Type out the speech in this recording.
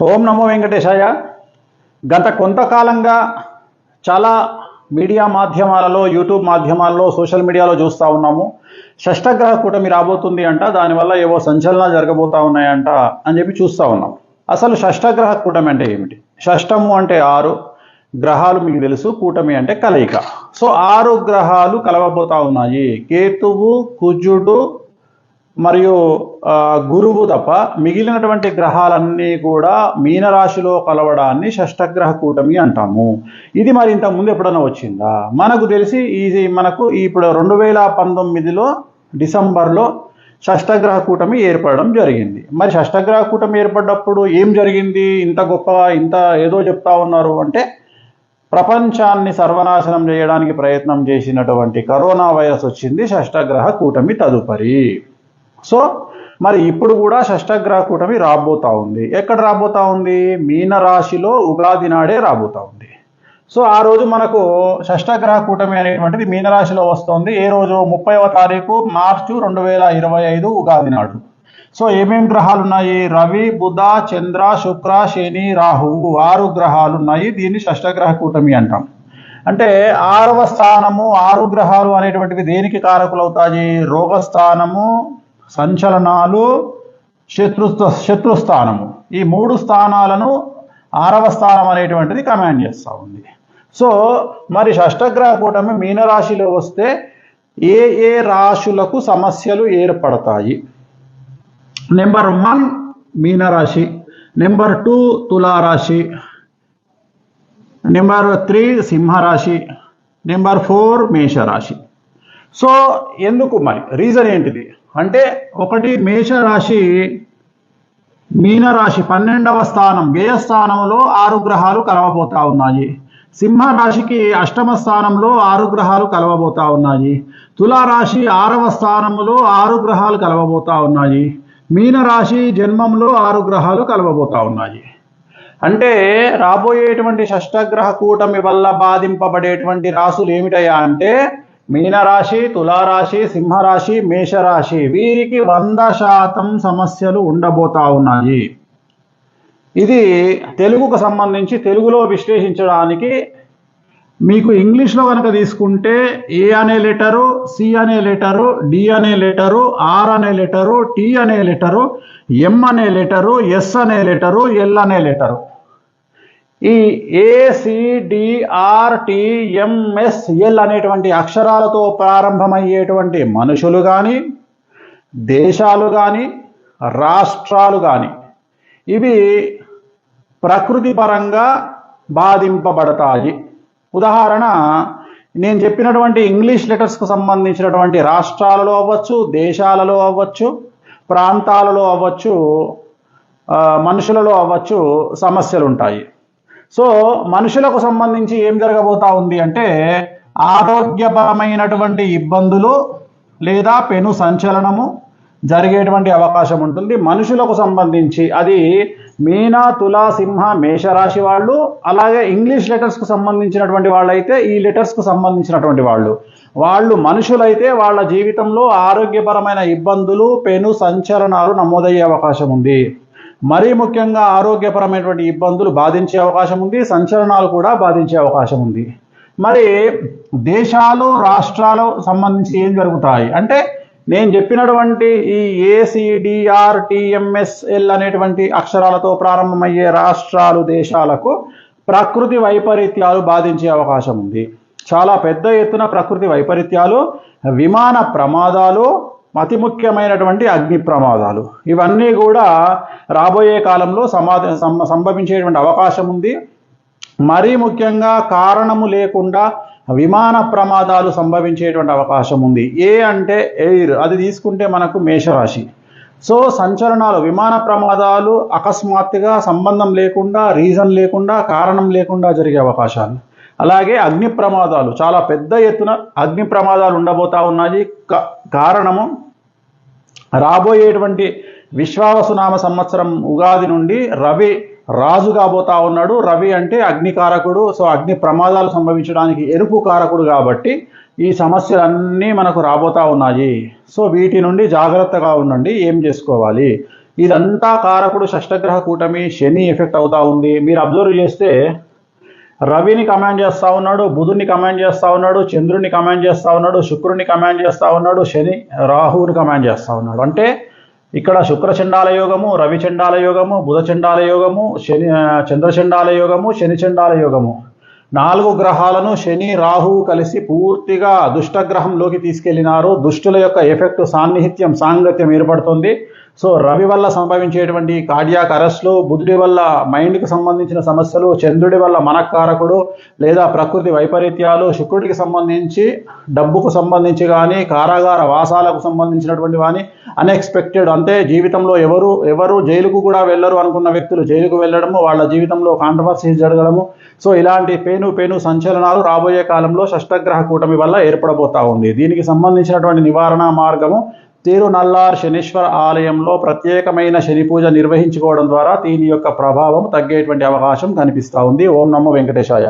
ఓం నమో వెంకటేశాయ. గత కొంతకాలంగా చాలా మీడియా మాధ్యమాలలో, యూట్యూబ్ మాధ్యమాల్లో, సోషల్ మీడియాలో చూస్తూ ఉన్నాము. షష్టగ్రహ కూటమి రాబోతుంది అంట, దానివల్ల ఏవో సంచలనాలు జరగబోతూ ఉన్నాయంట అని చెప్పి చూస్తూ ఉన్నాం. అసలు షష్టగ్రహ కూటమి అంటే ఏమిటి? షష్టము అంటే 6 గ్రహాలు మీకు తెలుసు, కూటమి అంటే కలయిక. సో 6 గ్రహాలు కలవబోతా ఉన్నాయి. కేతువు, కుజుడు మరియు గురువు తప్ప మిగిలినటువంటి గ్రహాలన్నీ కూడా మీనరాశిలో కలవడాన్ని షష్టగ్రహ కూటమి అంటాము. ఇది మరి ఇంతకు ముందు ఎప్పుడైనా వచ్చిందా? మనకు తెలిసి ఇది మనకు ఇప్పుడు 2019లో డిసెంబర్లో షష్టగ్రహ కూటమి ఏర్పడడం జరిగింది. మరి షష్టగ్రహ కూటమి ఏర్పడినప్పుడు ఏం జరిగింది? ఇంత గొప్పగా ఇంత ఏదో చెప్తా ఉన్నారు అంటే, ప్రపంచాన్ని సర్వనాశనం చేయడానికి ప్రయత్నం చేసినటువంటి కరోనా వైరస్ వచ్చింది షష్టగ్రహ కూటమి తదుపరి. సో మరి ఇప్పుడు కూడా షష్టగ్రహ కూటమి రాబోతా ఉంది. ఎక్కడ రాబోతా ఉంది? మీనరాశిలో ఉగాది నాడే రాబోతా ఉంది. సో ఆ రోజు మనకు షష్టగ్రహ కూటమి అనేటువంటిది మీనరాశిలో వస్తుంది. ఏ రోజు? 30వ తారీఖు మార్చి 2025 ఉగాది నాడు. సో ఏమేమి గ్రహాలు ఉన్నాయి? రవి, బుధ, చంద్ర, శుక్ర, శని, రాహువు 6 గ్రహాలు ఉన్నాయి. దీన్ని షష్టగ్రహ కూటమి అంటాం. అంటే 6వ స్థానము, 6 గ్రహాలు అనేటువంటివి దేనికి కారకులు అవుతాయి? రోగస్థానము, సంచలనాలు, శత్రుస్థానము. ఈ 3 స్థానాలను 6వ స్థానం అనేటువంటిది కమాండ్ చేస్తూ ఉంది. సో మరి షష్టగ్రహ కూటమి మీనరాశిలో వస్తే ఏ రాశులకు సమస్యలు ఏర్పడతాయి? నెంబర్ 1 మీనరాశి, నెంబర్ 2 తులారాశి, నెంబర్ 3 సింహరాశి, నెంబర్ 4 మేషరాశి. సో ఎందుకు మరి? రీజన్ ఏంటిది అంటే, ఒకటి మేషరాశి, మీనరాశి 12వ స్థానం వ్యయస్థానంలో 6 గ్రహాలు కలవబోతా ఉన్నాయి. సింహరాశికి 8వ స్థానంలో 6 గ్రహాలు కలవబోతా ఉన్నాయి. తులారాశి 6వ స్థానంలో 6 గ్రహాలు కలవబోతా ఉన్నాయి. మీనరాశి జన్మంలో 6 గ్రహాలు కలవబోతా ఉన్నాయి. అంటే రాబోయేటువంటి షష్టగ్రహ కూటమి వల్ల బాధింపబడేటువంటి రాశులు ఏమిటయా అంటే, మీనరాశి, తులారాశి, సింహరాశి, మేషరాశి. వీరికి 100% సమస్యలు ఉండబోతా ఉన్నాయి. ఇది తెలుగుకు సంబంధించి తెలుగులో విశ్లేషించడానికి మీకు ఇంగ్లీష్లో కనుక తీసుకుంటే ఏ అనే లెటరు, సి అనే లెటరు, డి అనే లెటరు, ఆర్ అనే లెటరు, టి అనే లెటరు, ఎం అనే లెటరు, ఎస్ అనే లెటరు, ఎల్ అనే లెటరు. ఈ ACDRTMSL అనేటువంటి అక్షరాలతో ప్రారంభమయ్యేటువంటి మనుషులు కానీ, దేశాలు కానీ, రాష్ట్రాలు కానీ ఇవి ప్రకృతి పరంగా బాధింపబడతాయి. ఉదాహరణ, నేను చెప్పినటువంటి ఇంగ్లీష్ లెటర్స్కు సంబంధించినటువంటి రాష్ట్రాలలో అవ్వచ్చు, దేశాలలో అవ్వచ్చు, ప్రాంతాలలో అవ్వచ్చు, మనుషులలో అవ్వచ్చు సమస్యలు ఉంటాయి. సో మనుషులకు సంబంధించి ఏం జరగబోతా ఉంది అంటే, ఆరోగ్యపరమైనటువంటి ఇబ్బందులు లేదా పెను సంచలనము జరిగేటువంటి అవకాశం ఉంటుంది. మనుషులకు సంబంధించి అది మీన, తుల, సింహ, మేషరాశి వాళ్ళు, అలాగే ఇంగ్లీష్ లెటర్స్కు సంబంధించినటువంటి వాళ్ళైతే ఈ లెటర్స్కు సంబంధించినటువంటి వాళ్ళు మనుషులైతే వాళ్ళ జీవితంలో ఆరోగ్యపరమైన ఇబ్బందులు, పెను సంచలనాలు నమోదయ్యే అవకాశం ఉంది. మరీ ముఖ్యంగా ఆరోగ్యపరమైనటువంటి ఇబ్బందులు బాధించే అవకాశం ఉంది, సంచలనాలు కూడా బాధించే అవకాశం ఉంది. మరి దేశాలు, రాష్ట్రాలు సంబంధించి ఏం జరుగుతాయి అంటే, నేను చెప్పినటువంటి ఈ ACDRTMSL అనేటువంటి అక్షరాలతో ప్రారంభమయ్యే రాష్ట్రాలు, దేశాలకు ప్రకృతి వైపరీత్యాలు బాధించే అవకాశం ఉంది. చాలా పెద్ద ఎత్తున ప్రకృతి వైపరీత్యాలు, విమాన ప్రమాదాలు, అతి ముఖ్యమైనటువంటి అగ్ని ప్రమాదాలు, ఇవన్నీ కూడా రాబోయే కాలంలో సంభవించేటువంటి అవకాశం ఉంది. మరీ ముఖ్యంగా కారణము లేకుండా విమాన ప్రమాదాలు సంభవించేటువంటి అవకాశం ఉంది. ఏ అంటే ఎయిర్, అది తీసుకుంటే మనకు మేషరాశి. సో సంచలనాలు, విమాన ప్రమాదాలు అకస్మాత్తుగా సంబంధం లేకుండా, రీజన్ లేకుండా, కారణం లేకుండా జరిగే అవకాశాలు. అలాగే అగ్ని ప్రమాదాలు, చాలా పెద్ద ఎత్తున అగ్ని ప్రమాదాలు ఉండబోతా ఉన్నాయి. కారణము, రాబోయేటువంటి విశ్వావసునామ సంవత్సరం ఉగాది నుండి రవి రాజు కాబోతా ఉన్నాడు. రవి అంటే అగ్నికారకుడు. సో అగ్ని ప్రమాదాలు సంభవించడానికి ఎరుపు కారకుడు కాబట్టి ఈ సమస్యలన్నీ మనకు రాబోతా ఉన్నాయి. సో వీటి నుండి జాగ్రత్తగా ఉండండి. ఏం చేసుకోవాలి? ఇదంతా కారకుడు షష్టగ్రహ కూటమి శని ఎఫెక్ట్ అవుతా ఉంది. మీరు అబ్జర్వ్ చేస్తే రవిని కమాండ్ చేస్తూ ఉన్నాడు, బుధుని కమాండ్ చేస్తూ ఉన్నాడు, చంద్రుని కమాండ్ చేస్తూ ఉన్నాడు, శుక్రుని కమాండ్ చేస్తూ ఉన్నాడు, శని రాహువుని కమాండ్ చేస్తూ ఉన్నాడు. అంటే ఇక్కడ శుక్రచండాల యోగము, రవిచండాల యోగము, బుధచండాల యోగము, చంద్రచండాల యోగము, శనిచండాల యోగము, 4 గ్రహాలను శని రాహువు కలిసి పూర్తిగా దుష్టగ్రహంలోకి తీసుకెళ్లినారు. దుష్టుల యొక్క ఎఫెక్ట్ సాన్నిహిత్యం సాంగత్యం ఏర్పడుతుంది. సో రవి వల్ల సంభవించేటువంటి కార్డియాక్ అరెస్టులు, బుధుడి వల్ల మైండ్కి సంబంధించిన సమస్యలు, చంద్రుడి వల్ల మనఃకారకుడు లేదా ప్రకృతి వైపరీత్యాలు, శుక్రుడికి సంబంధించి డబ్బుకు సంబంధించి కానీ కారాగార వాసాలకు సంబంధించినటువంటి కానీ అన్ఎక్స్పెక్టెడ్, అంటే జీవితంలో ఎవరు జైలుకు కూడా వెళ్ళరు అనుకున్న వ్యక్తులు జైలుకు వెళ్ళడము, వాళ్ళ జీవితంలో కాంట్రవర్సీస్ జరగడము. సో ఇలాంటి పేను సంచలనాలు రాబోయే కాలంలో షష్టగ్రహ కూటమి వల్ల ఏర్పడబోతా ఉంది. దీనికి సంబంధించినటువంటి నివారణ మార్గము తిరునల్లార్ శనీశ్వర ఆలయంలో ప్రత్యేకమైన శని పూజ నిర్వహించుకోవడం ద్వారా దీని యొక్క ప్రభావం తగ్గేటువంటి అవకాశం కనిపిస్తూ ఉంది. ఓం నమో వెంకటేశాయ.